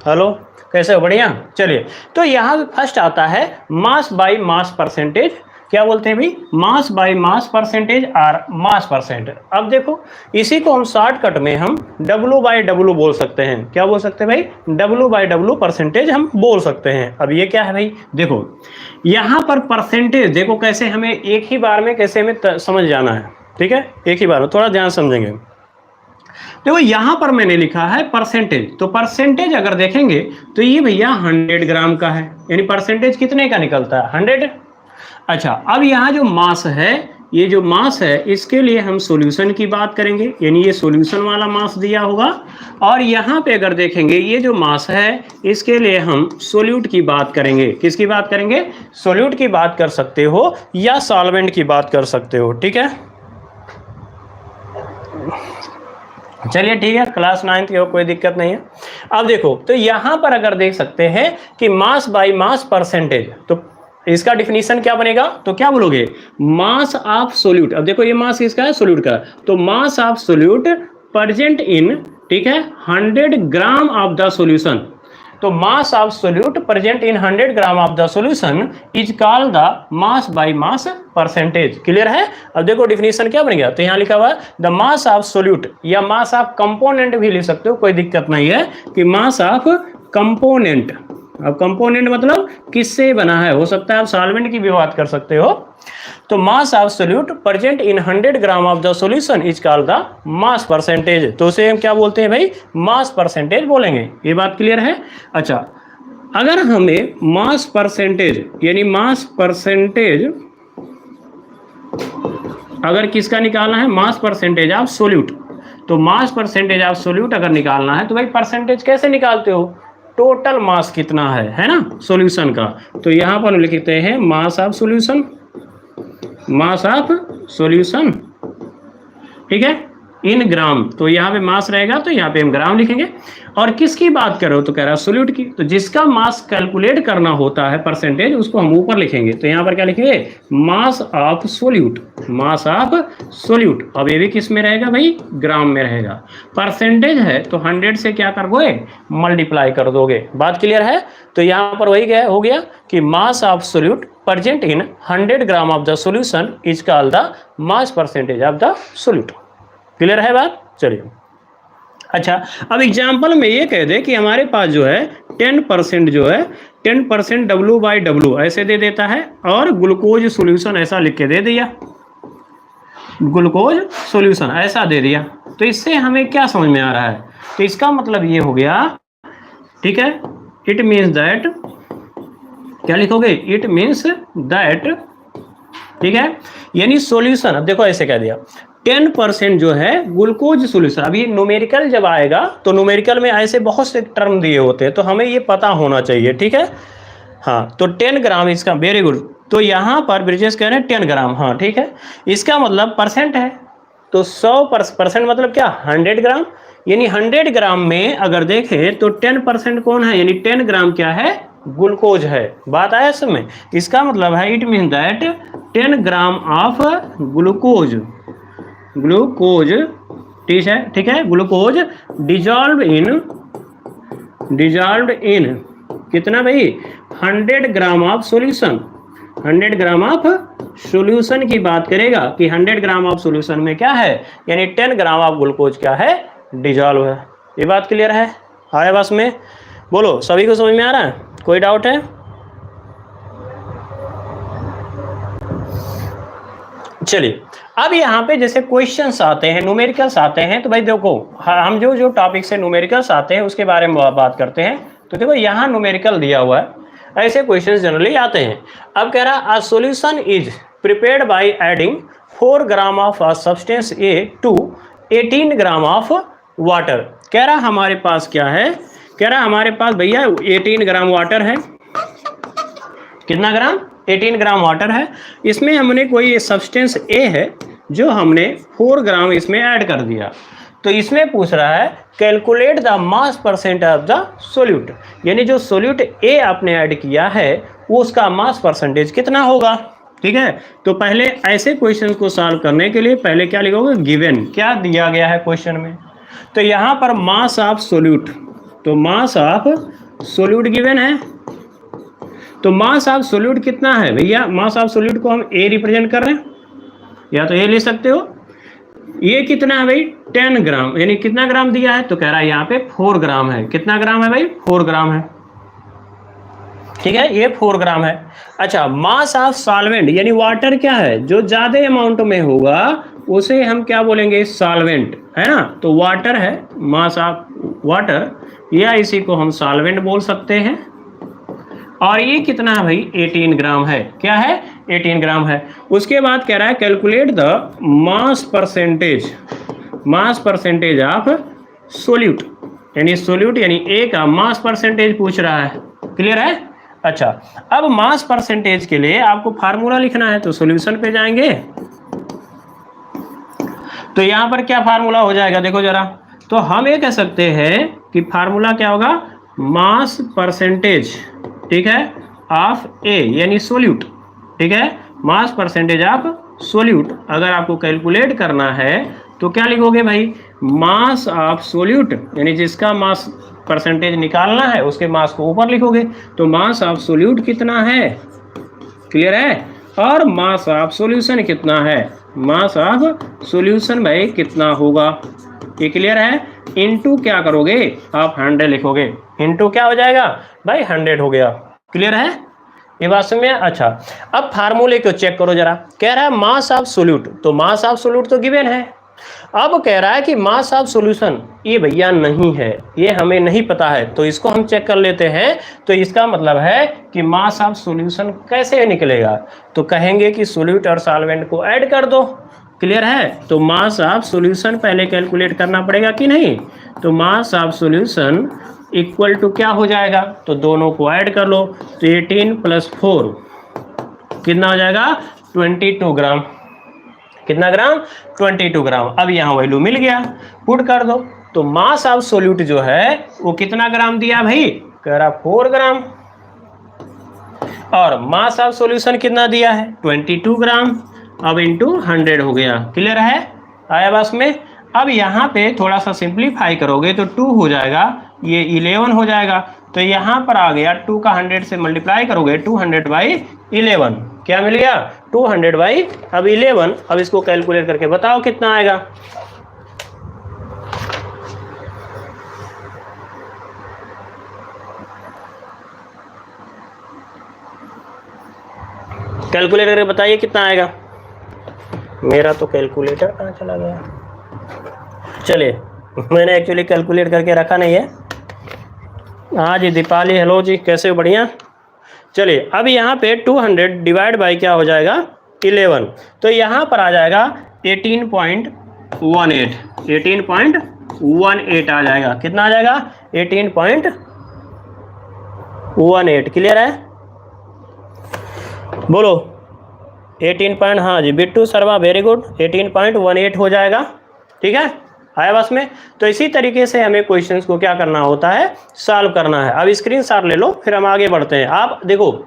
Hello, कैसे हो? बढ़िया। चलिए, तो यहाँ फर्स्ट आता है मास बाय मास परसेंटेज। क्या बोलते हैं भाई? मास बाय मास परसेंटेज और मास परसेंट। अब देखो, इसी को हम शॉर्टकट में हम W बाय W बोल सकते हैं। क्या बोल सकते हैं भाई? W बाय W परसेंटेज हम बोल सकते हैं। अब ये क्या है भाई? देखो यहाँ पर परसेंटेज, देखो कैसे हमें एक ही बार में कैसे हमें समझ जाना है। ठीक है, एक ही बार में थोड़ा ध्यान समझेंगे। देखो यहां पर मैंने लिखा है परसेंटेज, तो परसेंटेज अगर देखेंगे तो ये भैया 100 ग्राम का है, यानी परसेंटेज कितने का निकलता है? 100। अच्छा, अब यहाँ जो मास है, ये जो मास है इसके लिए हम सॉल्यूशन की बात करेंगे, यानी ये सॉल्यूशन वाला मास दिया होगा। और यहाँ पे अगर देखेंगे ये जो मास है इसके लिए हम सोल्यूट की बात करेंगे। किसकी बात करेंगे? सोल्यूट की बात कर सकते हो या सॉल्वेंट की बात कर सकते हो। ठीक है, चलिए ठीक है, क्लास 9th की हो, कोई दिक्कत नहीं है। अब देखो, तो यहां पर अगर देख सकते हैं कि मास बाय मास परसेंटेज, तो इसका डिफिनीशन क्या बनेगा? तो क्या बोलोगे? Mass of solute. अब देखो ये मास किसका है? सोल्यूट का। तो मास ऑफ सोल्यूट प्रेजेंट इन, ठीक है, 100 ग्राम ऑफ द सोल्यूशन। तो mass of solute present in 100 gram of the solution is called the mass by mass percentage. Clear है? अब देखो डिफिनीशन क्या बन गया, तो यहाँ लिखा हुआ है द मास ऑफ सोल्यूट, या मास ऑफ कंपोनेंट भी लिख सकते हो, कोई दिक्कत नहीं है, कि मास ऑफ कंपोनेंट। अब कंपोनेंट मतलब किससे बना है, हो सकता है आप सॉल्वेंट की भी बात कर सकते हो। तो mass of solute present in 100 gram of the solution is called the mass percentage. तो उसे हम क्या बोलते हैं भाई? मास परसेंटेज बोलेंगे। ये बात क्लियर है? अच्छा, अगर हमें मास परसेंटेज, यानी मास परसेंटेज अगर किसका निकालना है? Mass percentage of solute. तो मास परसेंटेज ऑफ सोल्यूट अगर निकालना है तो भाई परसेंटेज कैसे निकालते हो? टोटल मास कितना है ना, सॉल्यूशन का। तो यहां पर लिखते हैं मास of solution, mass of solution, ठीक है, इन ग्राम। तो यहाँ पे मास रहेगा तो यहाँ पे हम ग्राम लिखेंगे। और किसकी बात कर रहे हो? तो कह रहा है सोल्यूट की। तो जिसका मास कैलकुलेट करना होता है परसेंटेज, उसको हम ऊपर लिखेंगे। तो यहाँ पर क्या लिखेंगे? Mass of solute, mass of solute. अब ये भी किस में रहेगा भाई? ग्राम में रहेगा। परसेंटेज है तो 100 से क्या कर दोगे? मल्टीप्लाई कर दोगे। बात क्लियर है? तो यहाँ पर वही हो गया कि mass of solute present in 100 gram of the solution is called the mass percentage of the solute. Clear है बात? चलिए, अच्छा, अब एग्जाम्पल में ये कह दे कि हमारे पास जो है 10% जो है 10% W बाय W ऐसे दे देता है, और ग्लूकोज सोल्यूशन ऐसा लिख के दे दिया, ग्लूकोज सोल्यूशन ऐसा दे दिया। तो इससे हमें क्या समझ में आ रहा है? तो इसका मतलब ये हो गया, ठीक है, इट मीन्स दैट, क्या लिखोगे? इट मीन्स दैट, ठीक है, यानी सॉल्यूशन। अब देखो ऐसे कह दिया 10% जो है ग्लूकोज सोल्यूशन। अभी न्यूमेरिकल जब आएगा तो न्यूमेरिकल में ऐसे बहुत से टर्म दिए होते हैं, तो हमें ये पता होना चाहिए। ठीक है, हाँ, तो 10 ग्राम इसका, वेरी गुड। तो यहाँ पर ब्रिजेश कह रहे हैं 10 ग्राम, हाँ ठीक है, इसका मतलब परसेंट है। तो 100% मतलब क्या? 100 ग्राम। यानी 100 ग्राम में अगर देखें तो 10% कौन है? यानी 10 ग्राम क्या है? ग्लूकोज है। बात आया समय? इसका मतलब है it mean that 10 gram of glucose, glucose, ठीक है, ग्लूकोज डिजॉल्व इन कितना भाई? 100 gram of solution. 100 gram of solution की बात करेगा कि 100 ग्राम ऑफ सॉल्यूशन में क्या है? यानी 10 ग्राम ऑफ ग्लूकोज क्या है? डिजॉल्व है। ये बात क्लियर है? आया बस में? बोलो, सभी को समझ में आ रहा है? कोई डाउट है? चलिए, अब यहाँ पे जैसे क्वेश्चंस आते हैं, न्यूमेरिकल्स आते हैं, तो भाई देखो हम जो टॉपिक से न्यूमेरिकल्स आते हैं उसके बारे में बात करते हैं। तो देखो यहाँ न्यूमेरिकल दिया हुआ है, ऐसे क्वेश्चंस जनरली आते हैं। अब कह रहा है a solution is prepared by adding 4 gram of a substance A to 18 gram of water. कह रहा हमारे पास क्या है? कह रहा हमारे पास भैया 18 ग्राम वाटर है। कितना ग्राम? 18 ग्राम वाटर है। इसमें हमने कोई सब्सटेंस ए है जो हमने 4 ग्राम इसमें ऐड कर दिया। तो इसमें पूछ रहा है calculate the mass percent of the solute, यानी जो सोल्यूट ए आपने ऐड किया है वो उसका मास परसेंटेज कितना होगा। ठीक है, तो पहले ऐसे क्वेश्चन को सॉल्व करने के लिए पहले क्या लिखोगे? गिवन, क्या दिया गया है क्वेश्चन में। तो यहाँ पर मास ऑफ सोल्यूट, तो मास ऑफ सोल्यूट गिवन है। तो मास ऑफ सोल्यूट कितना है भैया? मास ऑफ सोल्यूट को हम ए रिप्रेजेंट कर रहे हैं, या तो ए ले सकते हो। ये कितना है भाई? 10 ग्राम, यानी कितना ग्राम दिया है? तो कह रहा है यहाँ पे 4 ग्राम है। कितना ग्राम है भाई? 4 ग्राम है। ठीक है, ये 4 ग्राम है। अच्छा, मास ऑफ सॉल्वेंट यानी वाटर क्या है? जो ज्यादा अमाउंट में होगा उसे हम क्या बोलेंगे? सॉल्वेंट, है ना। तो वाटर है, मास ऑफ वाटर, या इसी को हम सॉल्वेंट बोल सकते हैं। और ये कितना है भाई? 18 ग्राम है। क्या है? 18 ग्राम है। उसके बाद कह रहा है calculate the mass percentage, mass percentage of solute, यानी सोल्यूट यानी ए का मास परसेंटेज पूछ रहा है। क्लियर है? अच्छा, अब मास परसेंटेज के लिए आपको फार्मूला लिखना है, तो सॉल्यूशन पे जाएंगे। तो यहां पर क्या फार्मूला हो जाएगा देखो जरा। तो हम ये कह सकते हैं कि फार्मूला क्या होगा? मास परसेंटेज, ठीक है, ऑफ ए यानी सोल्यूट। ठीक है, मास परसेंटेज ऑफ सोल्यूट अगर आपको कैलकुलेट करना है तो क्या लिखोगे भाई? मास ऑफ सोल्यूट, यानी जिसका मास परसेंटेज निकालना है उसके मास को ऊपर लिखोगे। तो मास ऑफ सोल्यूट कितना है? क्लियर है? और मास ऑफ सॉल्यूशन कितना है? मास ऑफ सॉल्यूशन भाई कितना होगा? ये क्लियर है? इनटू क्या करोगे? आप 100 लिखोगे। इनटू क्या हो जाएगा भाई? 100 हो गया। क्लियर है ये बात समझ में? अच्छा, अब फार्मूले को चेक करो जरा। कह रहा है मास ऑफ सोल्यूट, तो मास ऑफ सोल्यूट तो गिवन है। अब कह रहा है कि मास ऑफ सॉल्यूशन, ये भैया नहीं है, ये हमें नहीं पता है, तो इसको हम चेक कर लेते हैं। तो इसका मतलब है कि मास ऑफ सॉल्यूशन कैसे निकलेगा? तो कहेंगे कि सोल्यूट और सॉल्वेंट को ऐड कर दो। क्लियर है? तो मास ऑफ सॉल्यूशन पहले कैलकुलेट करना पड़ेगा कि नहीं? तो mass of solution equal to क्या हो जाएगा? तो दोनों को ऐड कर लो। तो 18 + 4 कितना हो जाएगा? 22 ग्राम। कितना ग्राम? 22 ग्राम। अब यहाँ वैल्यू मिल गया, पुट कर दो। तो मास ऑफ सोल्यूट जो है वो कितना ग्राम दिया भाई? कह रहा 4 ग्राम। और मास ऑफ सॉल्यूशन कितना दिया है? 22 ग्राम। अब इंटू 100 हो गया। क्लियर है? आया बस में? अब यहाँ पे थोड़ा सा सिंप्लीफाई करोगे तो 2 हो जाएगा, ये 11 हो जाएगा। तो यहाँ पर आ गया 2 का 100 से मल्टीप्लाई करोगे 200/11। क्या मिल गया? 200/11। अब इसको कैलकुलेट करके बताओ कितना आएगा। कैलकुलेट करके बताइए कितना आएगा। मेरा तो कैलकुलेटर कहाँ चला गया? चलिए, मैंने एक्चुअली कैलकुलेट करके रखा नहीं है। हाँ जी दीपाली, हेलो जी, कैसे हो? बढ़िया। चलिए, अब यहाँ पे 200 डिवाइड बाई क्या हो जाएगा? 11। तो यहाँ पर आ जाएगा 18.18। 18.18 आ जाएगा। कितना आ जाएगा? 18.18। क्लियर है? बोलो 18 हाँ जी बिट्टू शर्मा, वेरी गुड। 18.18 हो जाएगा। ठीक है, आया बस में? तो इसी तरीके से हमें क्वेश्चंस को क्या करना होता है? सॉल्व करना है। अब स्क्रीनशॉट ले लो, फिर हम आगे बढ़ते हैं। आप देखो,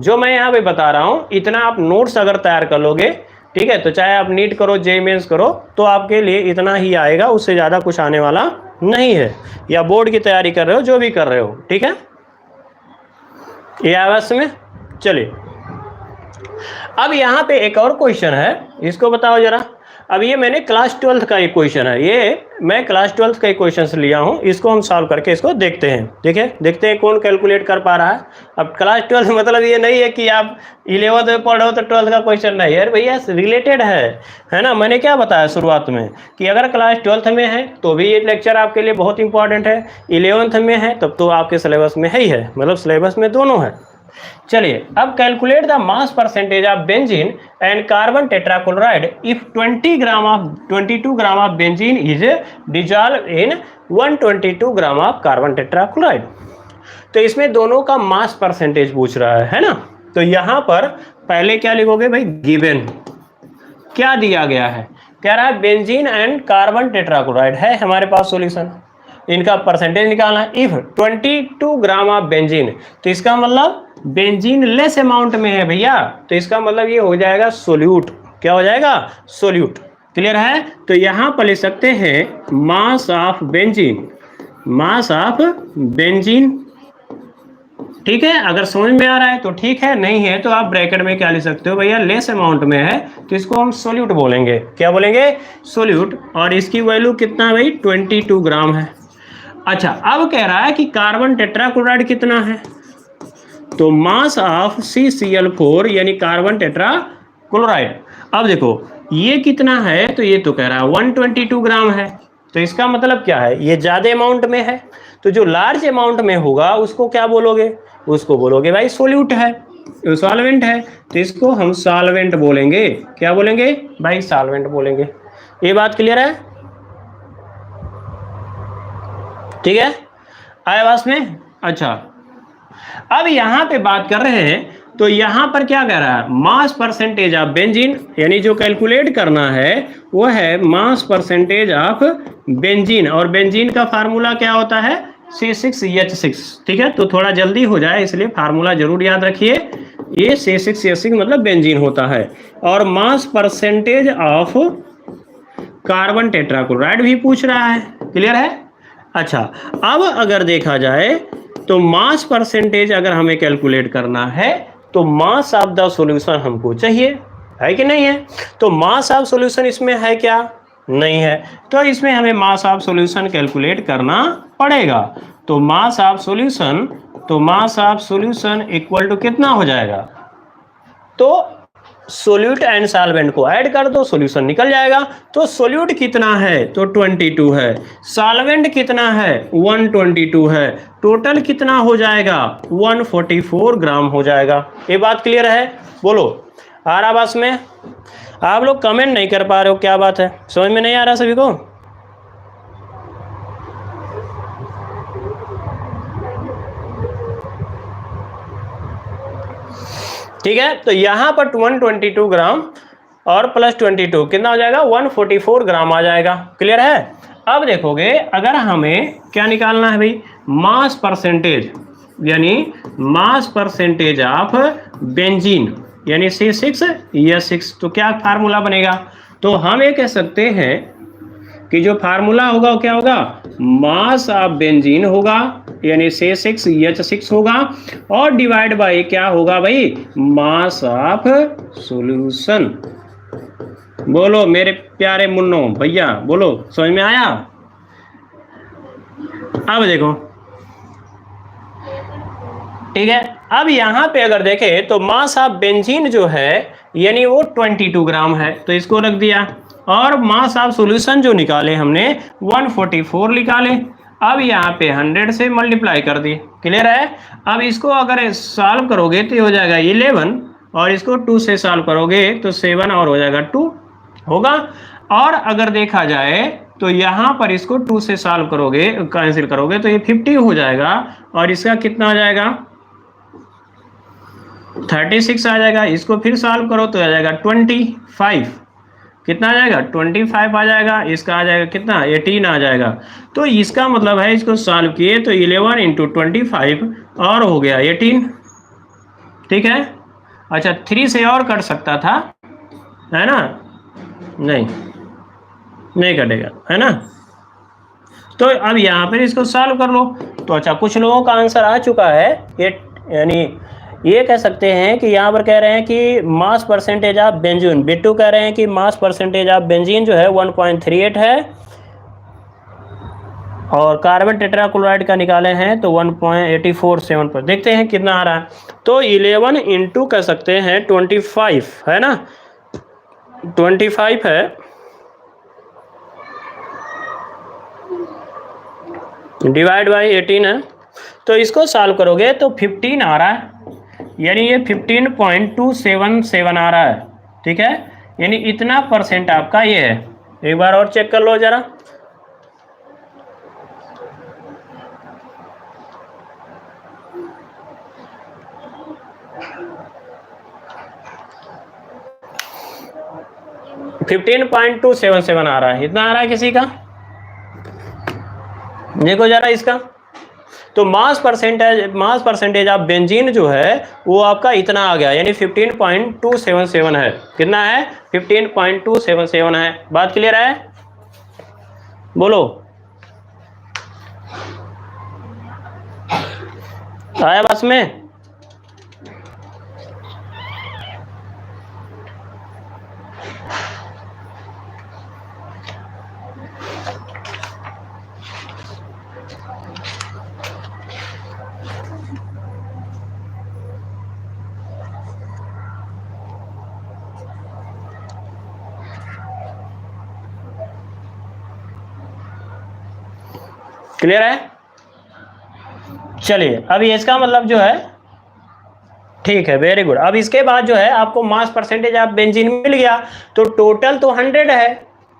जो मैं यहाँ पे बता रहा हूँ इतना आप नोट्स अगर तैयार कर लोगे, ठीक है, तो चाहे आप नीट करो, जेईई मेंस करो, तो आपके लिए इतना ही आएगा, उससे ज़्यादा कुछ आने वाला नहीं है। या बोर्ड की तैयारी कर रहे हो, जो भी कर रहे हो, ठीक है, ये आवाज में। चलिए, अब यहाँ पे एक और क्वेश्चन है, इसको बताओ जरा। अब ये मैंने क्लास 12th का एक क्वेश्चन है, ये मैं क्लास 12th का एक क्वेश्चन से लिया हूँ, इसको हम सॉल्व करके इसको देखते हैं। देखते हैं कौन कैलकुलेट कर पा रहा है। अब क्लास 12th मतलब ये नहीं है कि आप 11th में पढ़ो तो 12th का क्वेश्चन नहीं है भैया, रिलेटेड है ना। मैंने क्या बताया शुरुआत में कि अगर क्लास 12th में है तो भी ये लेक्चर आपके लिए बहुत इंपॉर्टेंट है, 11th में है तब तो आपके सिलेबस में ही है, मतलब सिलेबस में दोनों है। चलिए, अब calculate the mass percentage of benzene and carbon tetrachloride if 22 gram of benzene is dissolve in 122 gram of carbon tetrachloride. तो इसमें दोनों का मास परसेंटेज पूछ रहा है ना। तो यहां पर पहले क्या लिखोगे भाई? गिवन क्या दिया गया है? कह रहा है बेंजीन एंड कार्बन टेट्राक्लोराइड है हमारे पास सॉल्यूशन, इनका परसेंटेज निकालना है। इफ 22 ग्राम ऑफ बेंजीन, तो इसका मतलब बेंजीन लेस अमाउंट में है भैया, तो इसका मतलब ये हो जाएगा सोल्यूट। क्या हो जाएगा? सोल्यूट। क्लियर है? तो यहां पर लिख सकते हैं mass of benzene, mass of benzene. ठीक है, अगर समझ में आ रहा है तो ठीक है, नहीं है तो आप ब्रैकेट में क्या लिख सकते हो भैया, लेस अमाउंट में है तो इसको हम सोल्यूट बोलेंगे। क्या बोलेंगे? सोल्यूट। और इसकी वैल्यू कितना है भाई? 22 ग्राम है। अच्छा, अब कह रहा है कि कार्बन टेट्राक्लोराइड कितना है, तो मास ऑफ CCl4 यानी कार्बन टेट्राक्लोराइड। अब देखो ये कितना है, तो ये तो कह रहा है 122 ग्राम है। तो इसका मतलब क्या है, ये ज्यादा अमाउंट में है। तो जो लार्ज अमाउंट में होगा उसको क्या बोलोगे? उसको बोलोगे भाई सोल्यूट है, सॉल्वेंट है। तो इसको हम सॉल्वेंट बोलेंगे। क्या बोलेंगे भाई? सॉल्वेंट बोलेंगे। ये बात क्लियर है? ठीक है, आया पास में? अच्छा, अब यहां पे बात कर रहे हैं तो यहां पर क्या कह रहा है, मास परसेंटेज ऑफ बेंजीन, यानी जो कैलकुलेट करना है वो है मास परसेंटेज ऑफ बेंजीन। और बेंजीन का फार्मूला क्या होता है? C6H6। ठीक है, तो थोड़ा जल्दी हो जाए इसलिए फार्मूला जरूर याद रखिए। ये C6H6 मतलब बेंजीन होता है। और mass percentage of carbon tetrachloride भी पूछ रहा है। क्लियर है? अच्छा, अब अगर देखा जाए तो मास परसेंटेज अगर हमें कैलकुलेट करना है तो मास ऑफ द सॉल्यूशन हमको चाहिए, है कि नहीं है? तो मास ऑफ सॉल्यूशन इसमें है क्या? नहीं है। तो इसमें हमें मास ऑफ सॉल्यूशन कैलकुलेट करना पड़ेगा। तो mass of solution equal to कितना हो जाएगा? तो सोल्यूट एंड सॉल्वेंट को ऐड कर दो, सॉल्यूशन निकल जाएगा। तो सोल्यूट कितना है? तो 22 है। सॉल्वेंट कितना है? 122 है। टोटल कितना हो जाएगा? 144 ग्राम हो जाएगा। ये बात क्लियर है? बोलो, आ रहा बस में? आप लोग कमेंट नहीं कर पा रहे हो, क्या बात है? समझ में नहीं आ रहा सभी को? ठीक है, तो यहां पर 122 ग्राम और प्लस 22 कितना हो जाएगा? 144 ग्राम आ जाएगा। क्लियर है? अब देखोगे अगर हमें क्या निकालना है भाई, मास परसेंटेज, यानी मास परसेंटेज ऑफ बेंजीन यानी C6H6, तो क्या फार्मूला बनेगा? तो हम ये कह सकते हैं कि जो फार्मूला होगा वो क्या होगा? मास ऑफ बेंजीन होगा यानी C6H6 होगा, और डिवाइड बाय क्या होगा भाई? मास ऑफ सॉल्यूशन। बोलो मेरे प्यारे मुन्नो भैया, बोलो, समझ में आया? अब देखो, ठीक है, अब यहां पे अगर देखें तो मास ऑफ बेंजीन जो है यानी वो 22 ग्राम है, तो इसको रख दिया। और मास ऑफ सॉल्यूशन जो निकाले हमने 144 निकाले। अब यहाँ पे 100 से मल्टीप्लाई कर दी। क्लियर है? अब इसको अगर सॉल्व करोगे तो ये हो जाएगा 11, और इसको 2 से सॉल्व करोगे तो 7 और हो जाएगा 2 होगा। और अगर देखा जाए तो यहाँ पर इसको 2 से सॉल्व करोगे, कैंसिल करोगे तो ये 50 हो जाएगा। और इसका कितना आ जाएगा? 36 आ जाएगा। इसको फिर सॉल्व करो तो आ जाएगा 25। कितना आ जाएगा? 25 आ जाएगा। इसका आ जाएगा कितना? 18 आ जाएगा। तो इसका मतलब है इसको सॉल्व किए तो 11 × 25 और हो गया 18। ठीक है? अच्छा, 3 से और कट सकता था, है ना? नहीं कटेगा, है ना? तो अब यहाँ पर इसको सॉल्व कर लो। तो अच्छा, कुछ लोगों का आंसर आ चुका है। ये यानी ये कह सकते हैं कि यहाँ पर कह रहे हैं कि mass percentage of benzene, Bittu कह रहे हैं कि मास परसेंटेज ऑफ बेंजीन जो है 1.38 है, और कार्बन टेट्राक्लोराइड का निकाले हैं तो 1.847 पर। देखते हैं कितना आ रहा है। तो 11 × कह सकते हैं 25, है ना? 25 है, डिवाइड बाई 18 है। तो इसको सॉल्व करोगे तो 15 आ रहा है, यानी ये 15.277 आ रहा है। ठीक है, यानी इतना परसेंट आपका ये है। एक बार और चेक कर लो जरा। $15.277 आ रहा है। इतना आ रहा है किसी का? देखो जरा इसका। तो मास परसेंटेज ऑफ बेंजीन जो है वो आपका इतना आ गया, यानी 15.277 है। कितना है? 15.277 है। बात क्लियर है? बोलो। आया बस में? क्लियर है? चलिए अब इसका मतलब जो है, ठीक है, वेरी गुड। अब इसके बाद जो है आपको मास परसेंटेज ऑफ बेंजीन मिल गया, तो टोटल तो 100 है,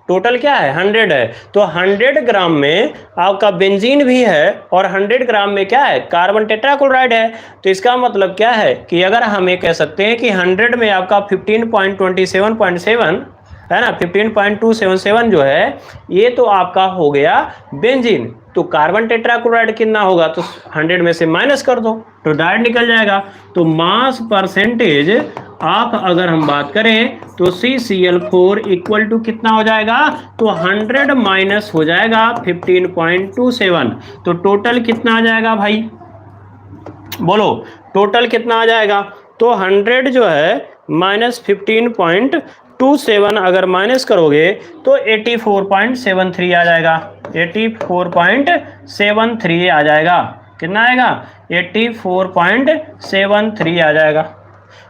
टोटल क्या है 100 है, तो 100 ग्राम में आपका बेंजीन भी है और 100 ग्राम में क्या है कार्बन टेट्राक्लोराइड है। तो इसका मतलब क्या है कि अगर हम ये कह सकते हैं कि 100 में आपका 15.27.7 है ना, 15.277 जो है ये तो आपका हो गया बेंजीन। तो कार्बन टेट्राक्लोराइड कितना होगा, तो 100 में से माइनस कर दो तो डायरेक्ट निकल जाएगा। तो मास परसेंटेज आप अगर हम बात करें तो CCl4 इक्वल टू कितना हो जाएगा, तो 100 माइनस हो जाएगा 15.27। तो टोटल कितना आ जाएगा भाई, बोलो टोटल कितना आ जाएगा। तो 100 जो है माइनस 15.27 अगर माइनस करोगे तो 84.73 आ जाएगा, 84.73 आ जाएगा। कितना आएगा, 84.73 आ जाएगा।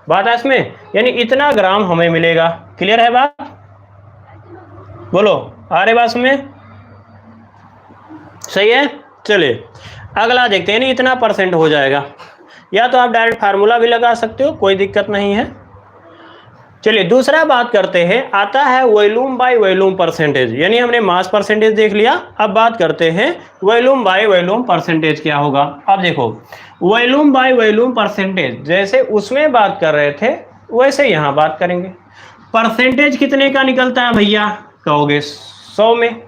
बात है इसमें, यानी इतना ग्राम हमें मिलेगा। क्लियर है बात, बोलो आ रही बात में? सही है। चलिए अगला देखते हैं, इतना परसेंट हो जाएगा, या तो आप डायरेक्ट फार्मूला भी लगा सकते हो, कोई दिक्कत नहीं है। चलिए दूसरा बात करते हैं, आता है वॉल्यूम बाय वॉल्यूम परसेंटेज, यानी हमने मास परसेंटेज देख लिया, अब बात करते हैं वॉल्यूम बाय वॉल्यूम परसेंटेज क्या होगा। अब देखो वॉल्यूम बाय वॉल्यूम परसेंटेज जैसे उसमें बात कर रहे थे वैसे यहाँ बात करेंगे। परसेंटेज कितने का निकलता है भैया, कहोगे 100 में,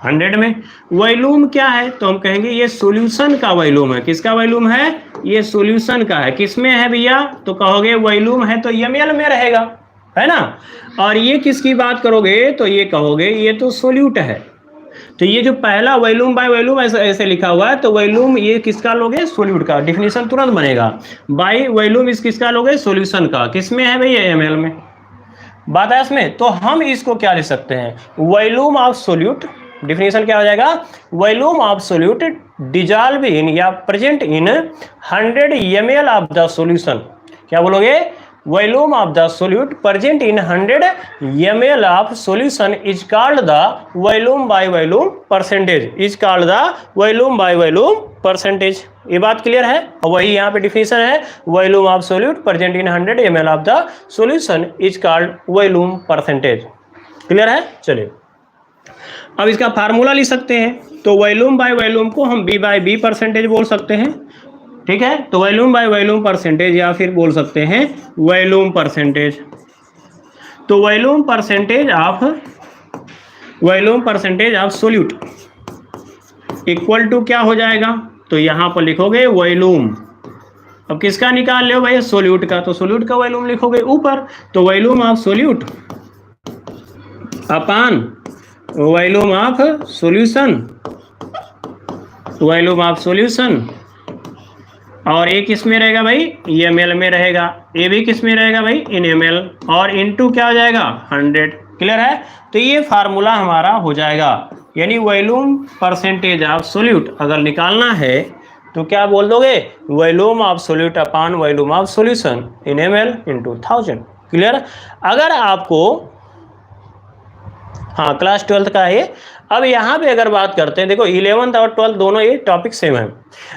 100 में। वॉल्यूम क्या है, तो हम कहेंगे ये सॉल्यूशन का वॉल्यूम है। किसका वॉल्यूम है, ये सॉल्यूशन का है। किसमें है भैया, तो कहोगे वॉल्यूम है तो ml में रहेगा, है ना। और ये किसकी बात करोगे, तो ये कहोगे ये तो सोल्यूट है। तो ये जो पहला वॉल्यूम बाय वॉल्यूम ऐसे लिखा हुआ है, तो वॉल्यूम ये किसका लोगे, सोल्यूट का। डिफिनीशन तुरंत बनेगा, बाय वॉल्यूम इस किसका लोगे, सोल्यूशन का। किसमें है भैया, ml में। बात है इसमें, तो हम इसको क्या लिख सकते हैं, वॉल्यूम ऑफ सोल्यूट, डिफिनीशन क्या हो जाएगा, volume of solute dissolve in या present in 100 ml of the solution. क्या बोलोगे, volume of the solute present in 100 ml of solution is called the volume by volume percentage, is called the volume by volume percentage. ये बात clear है। और वही यहाँ पे डिफिनीशन है, volume of solute present in 100 ml of the solution is called volume percentage. Clear है। चलिए अब इसका फार्मूला लिख सकते हैं, तो वॉल्यूम बाय वॉल्यूम को हम B बाय B परसेंटेज बोल सकते हैं, ठीक है। तो वॉल्यूम बाय वॉल्यूम परसेंटेज या फिर बोल सकते हैं वॉल्यूम परसेंटेज। तो volume percentage of solute equal to क्या हो जाएगा, तो यहां पर लिखोगे वॉल्यूम। अब किसका निकाल लो भाई, सोल्यूट का, तो सोल्यूट का वॉल्यूम लिखोगे ऊपर। तो volume of solute upon volume of solution, volume of solution, और ये किस में रहेगा भाई, ml में रहेगा। ये भी किस में रहेगा भाई, इन ml, और इनटू क्या हो जाएगा 100। क्लियर है। तो ये फार्मूला हमारा हो जाएगा, यानी वॉल्यूम परसेंटेज ऑफ सोल्यूट अगर निकालना है तो क्या बोल दोगे, volume of solute upon volume of solution in ml into 1000। Clear. अगर आपको, हाँ क्लास 12th का है। अब यहाँ पे अगर बात करते हैं, देखो 11th और 12th दोनों ये टॉपिक सेम है।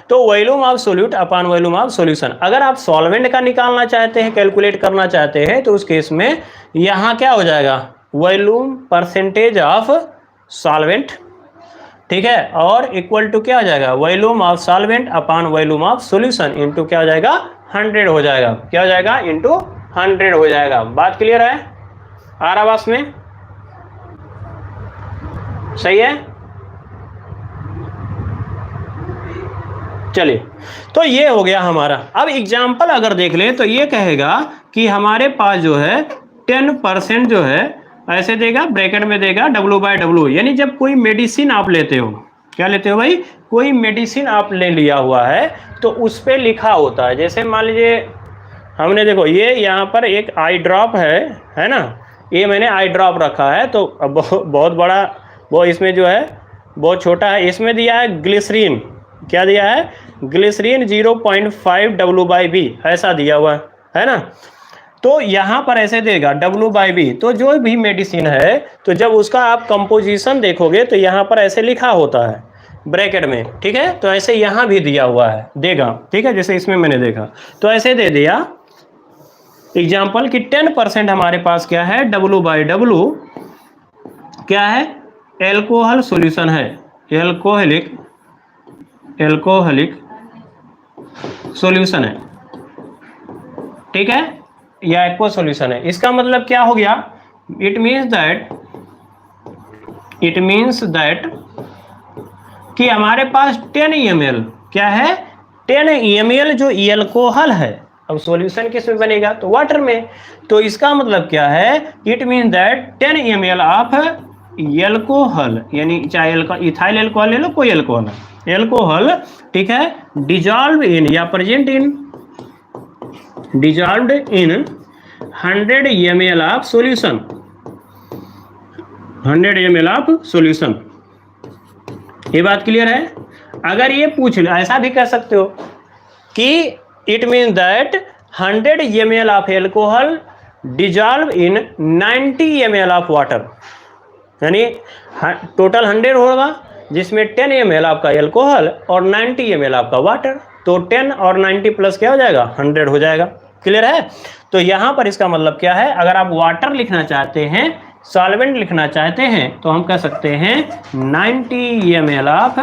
तो volume of solute upon volume of solution, अगर आप सॉल्वेंट का निकालना चाहते हैं, कैलकुलेट करना चाहते हैं, तो उस केस में यहाँ क्या हो जाएगा, वॉल्यूम परसेंटेज ऑफ सॉल्वेंट, ठीक है, और इक्वल टू क्या हो जाएगा, volume of solvent upon volume of solution into क्या हो जाएगा 100 हो जाएगा। क्या हो जाएगा, इंटू 100 हो जाएगा। बात क्लियर है, आ रहा बस में, सही है। चलिए तो ये हो गया हमारा। अब एग्जाम्पल अगर देख लें तो ये कहेगा कि हमारे पास जो है 10% जो है ऐसे देगा, ब्रैकेट में देगा W/W, यानी जब कोई मेडिसिन आप लेते हो, क्या लेते हो भाई, कोई मेडिसिन आप ले लिया हुआ है तो उस पे लिखा होता है। जैसे मान लीजिए हमने देखो ये यहाँ पर एक आई ड्रॉप है ना, ये मैंने आई ड्रॉप रखा है, तो अब बहुत बड़ा वो इसमें जो है बहुत छोटा है, इसमें दिया है ग्लिसरीन, क्या दिया है, ग्लिसरीन 0.5 W/B ऐसा दिया हुआ है ना। तो यहाँ पर ऐसे देगा W/B, तो जो भी मेडिसिन है तो जब उसका आप कंपोजिशन देखोगे तो यहाँ पर ऐसे लिखा होता है ब्रैकेट में, ठीक है। तो ऐसे यहाँ भी दिया हुआ है देगा, ठीक है, जैसे इसमें मैंने देखा तो ऐसे दे दिया एग्जाम्पल कि 10% हमारे पास क्या है, W/W क्या है, एल्कोहल सॉल्यूशन है, एल्कोहलिक सॉल्यूशन है, ठीक है, या एक्वा सॉल्यूशन है। इसका मतलब क्या हो गया, इट मीन्स दैट कि हमारे पास 10 ml क्या है, 10 ml जो एल्कोहल है, अब सॉल्यूशन किस में बनेगा, तो वाटर में। तो इसका मतलब क्या है, it mean that 10 ml of alcohol, यानी चाहे इथाइल एल्कोहल ले लो, कोई एल्कोहल है, एल्कोहल, ठीक है, डिजॉल्व इन या present in 100 ml of solution, 100 ml of solution. ये बात क्लियर है। अगर ये पूछ लो, ऐसा भी कह सकते हो कि it mean that 100 ml of alcohol dissolve in 90 ml of water, यानी टोटल 100 होगा जिसमें 10 ml आपका एल्कोहल और 90 ml आपका वाटर, तो 10 और 90 प्लस क्या हो जाएगा, 100 हो जाएगा। क्लियर है। तो यहाँ पर इसका मतलब क्या है, अगर आप वाटर लिखना चाहते हैं, सॉल्वेंट लिखना चाहते हैं, तो हम कह सकते हैं 90 ml ऑफ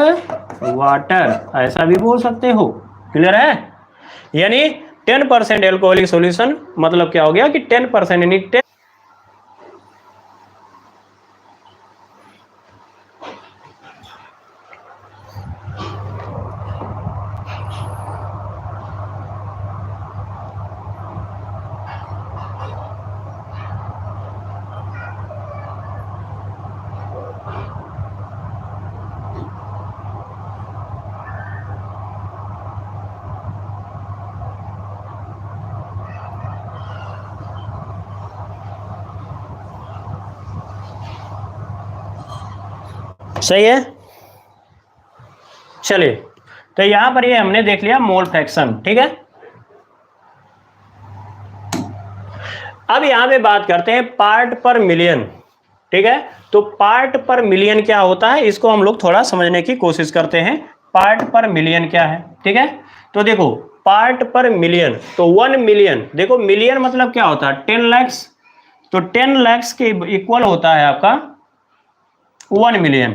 वाटर, ऐसा भी बोल सकते हो। क्लियर है। यानी 10% एल्कोहलिक सॉल्यूशन मतलब क्या हो गया कि 10% यानी 10 सही है। चलिए, तो यहां पर ये हमने देख लिया मोल फ्रैक्शन, ठीक है। अब यहां पे बात करते हैं पार्ट पर मिलियन, ठीक है। तो पार्ट पर मिलियन क्या होता है, इसको हम लोग थोड़ा समझने की कोशिश करते हैं। पार्ट पर मिलियन क्या है, ठीक है। तो देखो पार्ट पर मिलियन, तो 1 मिलियन, देखो मिलियन मतलब क्या होता है, 10 लाख, तो 10 लाख के इक्वल होता है आपका 1 मिलियन,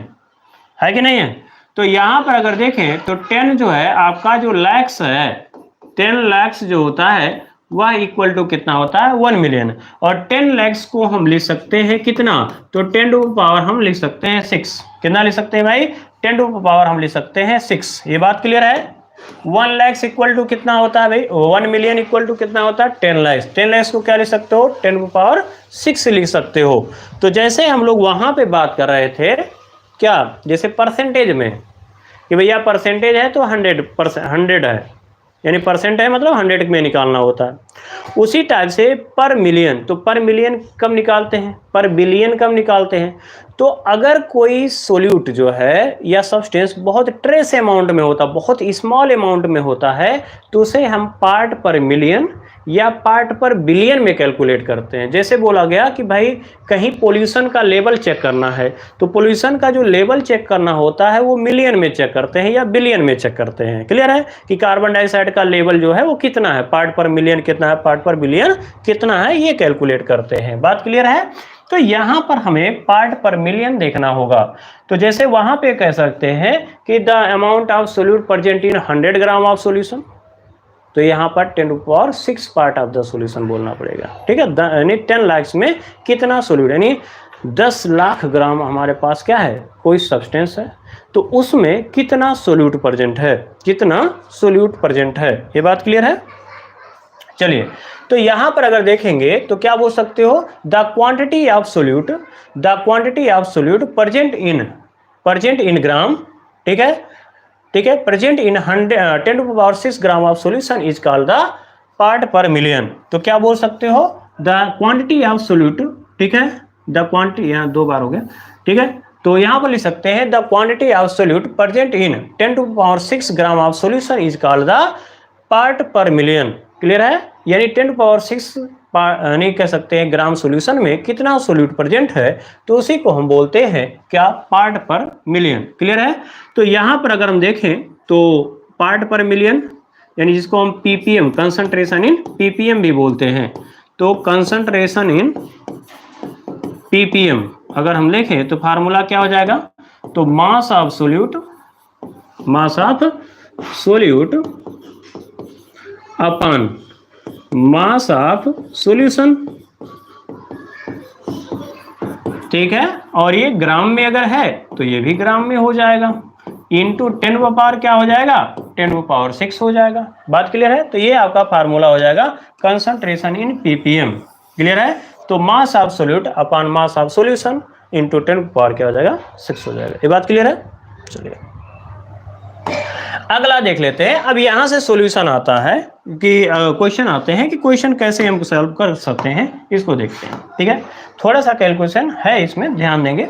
है कि नहीं है। तो यहां पर अगर देखें तो 10 जो है आपका जो लैक्स है, 10 लाख जो होता है वह इक्वल टू कितना होता है, 1 मिलियन। और 10 लाख को हम लिख सकते हैं कितना, तो 10 टू पावर हम लिख सकते हैं 6। कितना लिख सकते हैं भाई, 10 टू पावर हम लिख सकते हैं 6। ये बात क्लियर है। 1 लाख इक्वल टू कितना होता है भाई, 1 मिलियन इक्वल टू कितना होता है, 10 लाख। 10 लाख को क्या लिख सकते हो, 10 टू पावर 6 लिख सकते हो। तो जैसे हम लोग वहां पे बात कर रहे थे क्या, जैसे परसेंटेज में कि भैया परसेंटेज है तो 100 है, यानी परसेंट है मतलब 100 में निकालना होता है। उसी टाइप से पर मिलियन, तो पर मिलियन कब निकालते हैं, पर बिलियन कब निकालते हैं। तो अगर कोई सोल्यूट जो है या सब्सटेंस बहुत ट्रेस अमाउंट में होता, बहुत स्मॉल अमाउंट में होता है, तो उसे हम पार्ट पर मिलियन या पार्ट पर बिलियन में कैलकुलेट करते हैं। जैसे बोला गया कि भाई कहीं पोल्यूशन का लेवल चेक करना है, तो पोल्यूशन का जो लेवल चेक करना होता है वो मिलियन में चेक करते हैं या बिलियन में चेक करते हैं। क्लियर है कि कार्बन डाइऑक्साइड का लेवल जो है वो कितना है, पार्ट पर मिलियन कितना है, पार्ट पर बिलियन कितना है, ये कैलकुलेट करते हैं। बात क्लियर है। तो यहां पर हमें पार्ट पर मिलियन देखना होगा। तो जैसे वहां पे कह सकते हैं कि the amount of solute present in 100 gram of solution, तो यहाँ पर 10 to power 6 part of the solution बोलना पड़ेगा, ठीक है। यानी 10 लाख में कितना सोल्यूट, यानी 10 लाख ग्राम हमारे पास क्या है, कोई सब्सटेंस है, तो उसमें कितना सोल्यूट प्रेजेंट है, कितना सोल्यूट प्रेजेंट है। ये बात क्लियर है। चलिए, तो यहां पर अगर देखेंगे तो क्या बोल सकते हो, the quantity of solute, the quantity of solute present in gram, ठीक है, ठीक है। Present in 10⁶ gram of solution is called the part per million. तो क्या बोल सकते हो, द क्वांटिटी ऑफ सोल्यूट, ठीक है, द क्वांटिटी, यहाँ 2 बार हो गया, ठीक है। तो यहाँ पर लिख सकते हैं the quantity of solute present in 10⁶ gram of solution is called the part per million. Clear है, यानी 10⁶ नहीं कह सकते हैं ग्राम सॉल्यूशन में कितना सोल्यूट प्रेजेंट है, तो उसी को हम बोलते हैं क्या, पार्ट पर मिलियन। क्लियर है। तो यहाँ पर अगर हम देखें तो पार्ट पर मिलियन यानी जिसको हम पीपीएम, कंसंट्रेशन इन पीपीएम भी बोलते हैं, तो कंसंट्रेशन इन पीपीएम अगर हम लिखें तो फार्मूला क्या हो जाएगा, तो mass of solute, mass of solute upon mass of solution, ठीक है। और ये ग्राम में अगर है तो ये भी ग्राम में हो जाएगा, इंटू 10 पावर क्या हो जाएगा, 10⁶ हो जाएगा। बात क्लियर है। तो ये आपका फार्मूला हो जाएगा कंसंट्रेशन इन पीपीएम। क्लियर है। तो mass of solute upon mass of solution into 10 power क्या हो जाएगा, 6 हो जाएगा। ये बात क्लियर है। चलिए अगला देख लेते हैं। अब यहां से सॉल्यूशन आता है कि क्वेश्चन आते हैं कि क्वेश्चन कैसे हम सॉल्व कर सकते हैं, इसको देखते हैं। ठीक है, थोड़ा सा कैलकुलेशन है इसमें, ध्यान देंगे।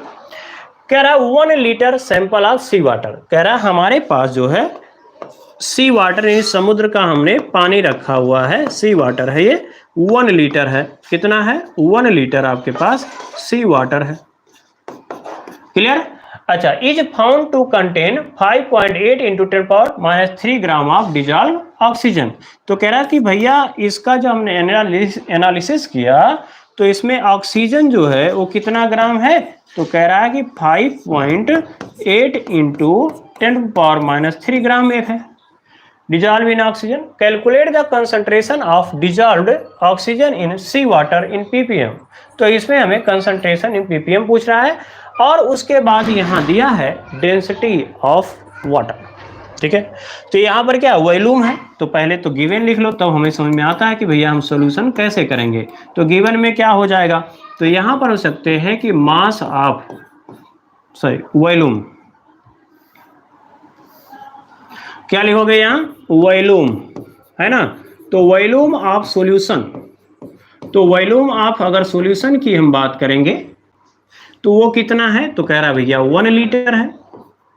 कह रहा 1 litre sample of sea water, कह रहा हमारे पास जो है सी वाटर यानी समुद्र का हमने पानी रखा हुआ है, सी वाटर है, ये 1 लीटर है। कितना है, 1 लीटर आपके पास सी वाटर है। क्लियर। अच्छा, is found to contain 5.8 into 10⁻³ gram of dissolve oxygen. तो कह रहा कि भैया इसका जो हमने एनालिसिस किया तो इसमें ऑक्सीजन जो है वो कितना ग्राम है, तो कह रहा है कि 5.8 इंटू 10⁻³ ग्राम एक है dissolve in oxygen. Calculate the concentration of dissolved oxygen in sea water in ppm. तो इसमें हमें कंसंट्रेशन इन पीपीएम पूछ रहा है और उसके बाद यहाँ दिया है डेंसिटी ऑफ वाटर। ठीक है, तो यहाँ पर क्या वॉल्यूम है, तो पहले तो गिवन लिख लो तब हमें समझ में आता है कि भैया हम सॉल्यूशन कैसे करेंगे। तो गिवन में क्या हो जाएगा, तो यहाँ पर हो सकते हैं कि मास ऑफ वॉल्यूम, क्या लिखोगे यहाँ, वॉल्यूम है ना। तो वॉल्यूम ऑफ सॉल्यूशन, तो वॉल्यूम ऑफ अगर सॉल्यूशन की हम बात करेंगे तो वो कितना है, तो कह रहा भैया 1 लीटर है।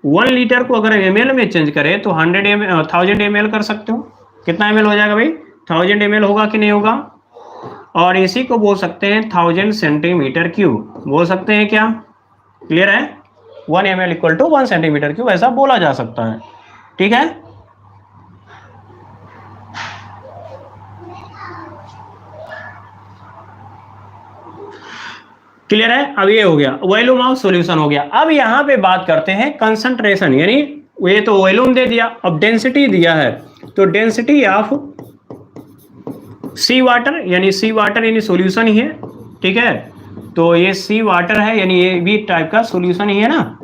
1 लीटर को अगर ml में चेंज करें तो 1000 ml कर सकते हो। कितना ml हो जाएगा भाई, 1000 ml होगा कि नहीं होगा। और इसी को बोल सकते हैं 1000 सेंटीमीटर क्यूब, बोल सकते हैं क्या। क्लियर है, 1 ml equal to 1 centimetre cube ऐसा बोला जा सकता है। ठीक है, क्लियर है। अब ये हो गया वॉल्यूम ऑफ सॉल्यूशन हो गया। अब यहां पे बात करते हैं कंसंट्रेशन, यानी ये तो वॉल्यूम दे दिया, अब डेंसिटी दिया है। तो डेंसिटी ऑफ सी वाटर, यानी सी वाटर यानी सॉल्यूशन ही है। ठीक है, तो ये सी वाटर है यानी ये भी टाइप का सॉल्यूशन ही है ना।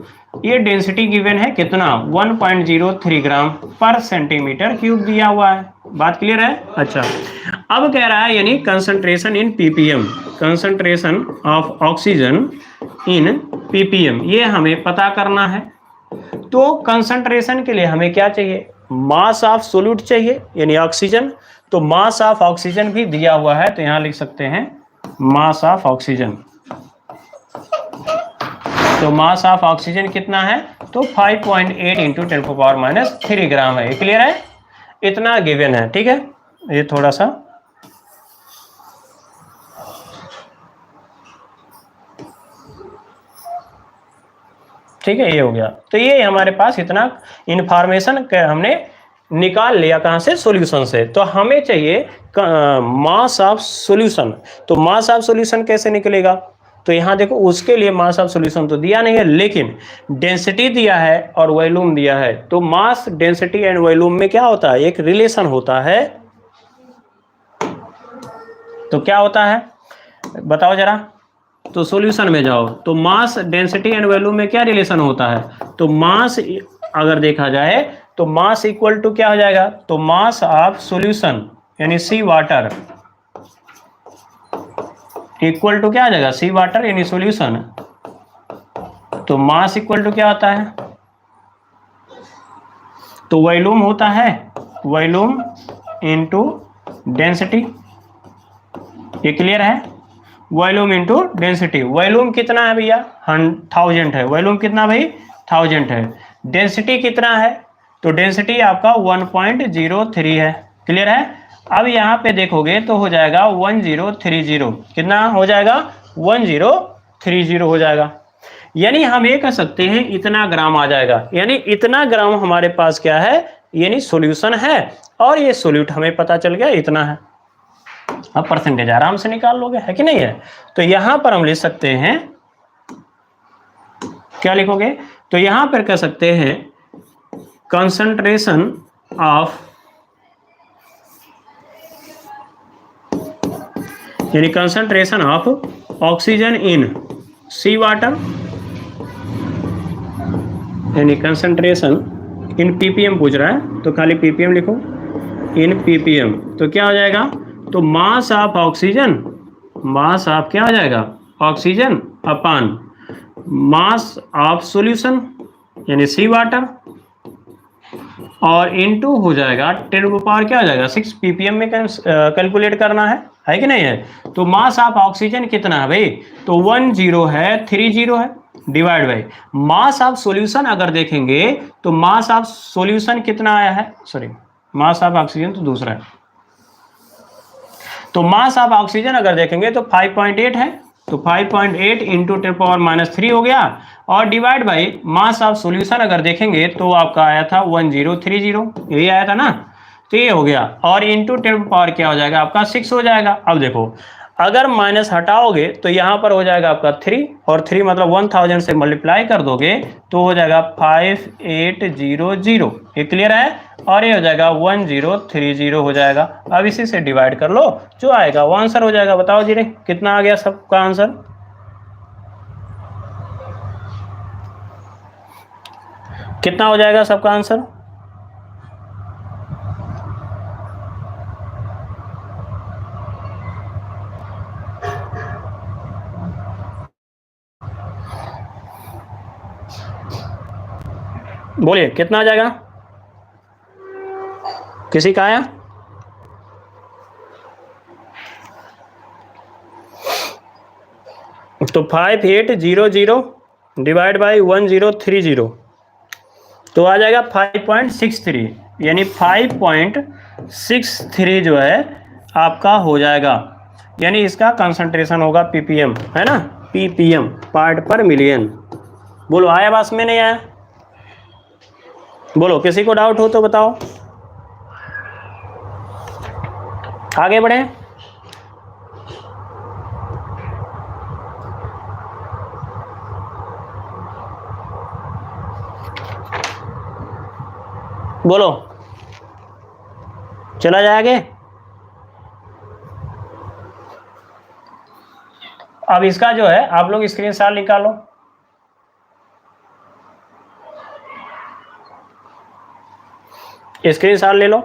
ये डेंसिटी गिवन है कितना, 1.03 ग्राम पर सेंटीमीटर क्यूब दिया हुआ है। बात क्लियर है। अच्छा, अब कह रहा है यानी concentration in ppm, concentration of oxygen in PPM, ये हमें पता करना है। तो कंसंट्रेशन के लिए हमें क्या चाहिए, मास ऑफ सोल्यूट चाहिए यानी ऑक्सीजन। तो मास ऑफ ऑक्सीजन भी दिया हुआ है, तो यहां लिख सकते हैं मास ऑफ ऑक्सीजन। तो मास ऑफ ऑक्सीजन कितना है, तो 5.8 इंटू 10⁻³ ग्राम है। क्लियर है, इतना गिवन है। ठीक है, ये थोड़ा सा ठीक है, ये हो गया। तो ये हमारे पास इतना इंफॉर्मेशन हमने निकाल लिया, कहां से, सॉल्यूशन से। तो हमें चाहिए मास ऑफ सॉल्यूशन। तो मास ऑफ सॉल्यूशन कैसे निकलेगा, तो यहां देखो उसके लिए मास ऑफ सॉल्यूशन तो दिया नहीं है, लेकिन डेंसिटी दिया है और वॉल्यूम दिया है। तो मास, डेंसिटी एंड वॉल्यूम में क्या होता है, एक रिलेशन होता है। तो क्या होता है बताओ जरा, तो सॉल्यूशन में जाओ तो मास, डेंसिटी एंड वॉल्यूम में क्या रिलेशन होता है, तो मास अगर देखा जाए तो मास इक्वल टू क्या हो जाएगा, तो मास ऑफ सॉल्यूशन यानी सी वाटर इक्वल टू क्या आ जाएगा, सी वाटर यानी सॉल्यूशन। तो मास इक्वल टू क्या होता है, तो वॉल्यूम होता है वॉल्यूम इनटू डेंसिटी, ये क्लियर है। वॉल्यूम इनटू डेंसिटी, वॉल्यूम कितना है भैया 1000 है, वॉल्यूम कितना भाई 1000 है। डेंसिटी कितना है, तो डेंसिटी आपका 1.03 है, क्लियर है। अब यहाँ पे देखोगे तो हो जाएगा 1030, कितना हो जाएगा 1030 हो जाएगा। यानी हम ये कह सकते हैं इतना ग्राम आ जाएगा, यानी इतना ग्राम हमारे पास क्या है, यानी सॉल्यूशन है, और ये सोल्यूट हमें पता चल गया इतना है। अब परसेंटेज आराम से निकाल लोगे, है कि नहीं है। तो यहां पर हम लिख सकते हैं, क्या लिखोगे, तो यहां पर कह सकते हैं कंसंट्रेशन ऑफ, यानी concentration of oxygen in sea water, यानी कंसंट्रेशन इन पीपीएम पूछ रहा है तो खाली पीपीएम लिखो, इन पीपीएम। तो क्या हो जाएगा, तो mass of oxygen, mass of क्या हो जाएगा oxygen upon mass of solution यानी सी वाटर, और इनटू हो जाएगा 10 पावर क्या हो जाएगा 6 पीपीएम में कैलकुलेट करना है कि नहीं है। तो मास ऑफ ऑक्सीजन कितना है भाई, तो 10 है 30 है, divide by mass of solution. अगर देखेंगे तो मास ऑफ सॉल्यूशन कितना आया है, सॉरी मास ऑफ ऑक्सीजन तो दूसरा है, तो मास ऑफ ऑक्सीजन अगर देखेंगे तो 5.8 है, तो 5.8 इंटू 10⁻³ हो गया, और divide by mass of solution अगर देखेंगे तो आपका आया था 1030, यही आया था ना, तो ये हो गया, और इंटू 10 क्या हो जाएगा आपका 6 हो जाएगा। अब देखो अगर माइनस हटाओगे तो यहाँ पर हो जाएगा आपका 3, और 3 मतलब 1000 से मल्टीप्लाई कर दोगे तो हो जाएगा 5800, ये क्लियर है, और ये हो जाएगा 1030 हो जाएगा। अब इसी से डिवाइड कर लो, जो आएगा वो आंसर हो जाएगा। बताओ जी रे कितना आ गया सबका आंसर, कितना हो जाएगा सबका आंसर, बोलिए कितना आ जाएगा, किसी का आया, तो 5800 डिवाइड बाई 1030 तो आ जाएगा 5.63, यानी 5.63 जो है आपका हो जाएगा, यानी इसका कंसंट्रेशन होगा पीपीएम, है ना, पीपीएम पार्ट पर मिलियन। बोलो आया बात में, नहीं आया, बोलो किसी को डाउट हो तो बताओ, आगे बढ़े। बोलो चला जाए आगे। अब इसका जो है आप लोग स्क्रीनशॉट निकालो, स्क्रीनशॉट ले लो,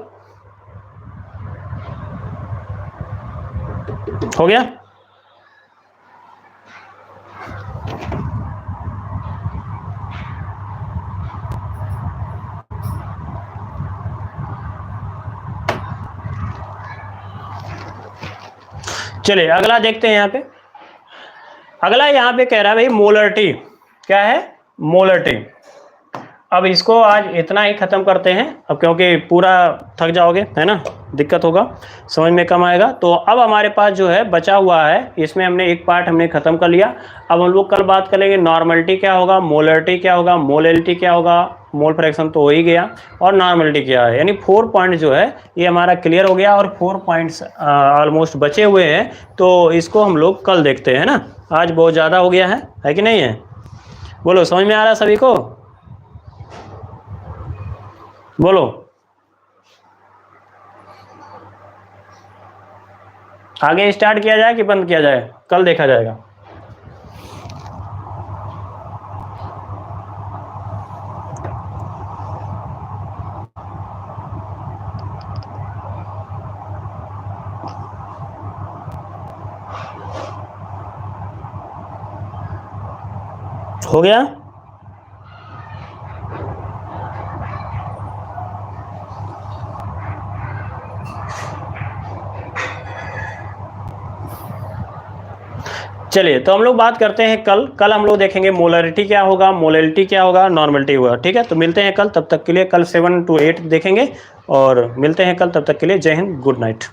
हो गया। चलिए अगला देखते हैं, यहाँ पे अगला यहाँ पे कह रहा है भाई मोलरिटी, क्या है मोलरिटी। अब इसको आज इतना ही खत्म करते हैं, अब क्योंकि पूरा थक जाओगे, है ना, दिक्कत होगा, समझ में कम आएगा। तो अब हमारे पास जो है बचा हुआ है, इसमें हमने एक पार्ट हमने खत्म कर लिया। अब हम लोग कल बात करेंगे नॉर्मलिटी क्या होगा, मोलरिटी क्या होगा, मोलैलिटी क्या होगा, मोल फ्रैक्शन तो हो ही गया, और नॉर्मलिटी क्या है, यानी 4 पॉइंट जो है ये हमारा क्लियर हो गया, और 4 पॉइंट्स ऑलमोस्ट बचे हुए हैं, तो इसको हम लोग कल देखते हैं ना, आज बहुत ज़्यादा हो गया है कि नहीं है। बोलो समझ में आ रहा है सभी को, बोलो आगे स्टार्ट किया जाए कि बंद किया जाए, कल देखा जाएगा। हो गया, चलिए, तो हम लोग बात करते हैं कल हम लोग देखेंगे मोलरिटी क्या होगा, मोलैलिटी क्या होगा, नॉर्मलिटी होगा। ठीक है, तो मिलते हैं कल, तब तक के लिए कल 7 to 8 देखेंगे और मिलते हैं कल, तब तक के लिए जय हिंद, गुड नाइट।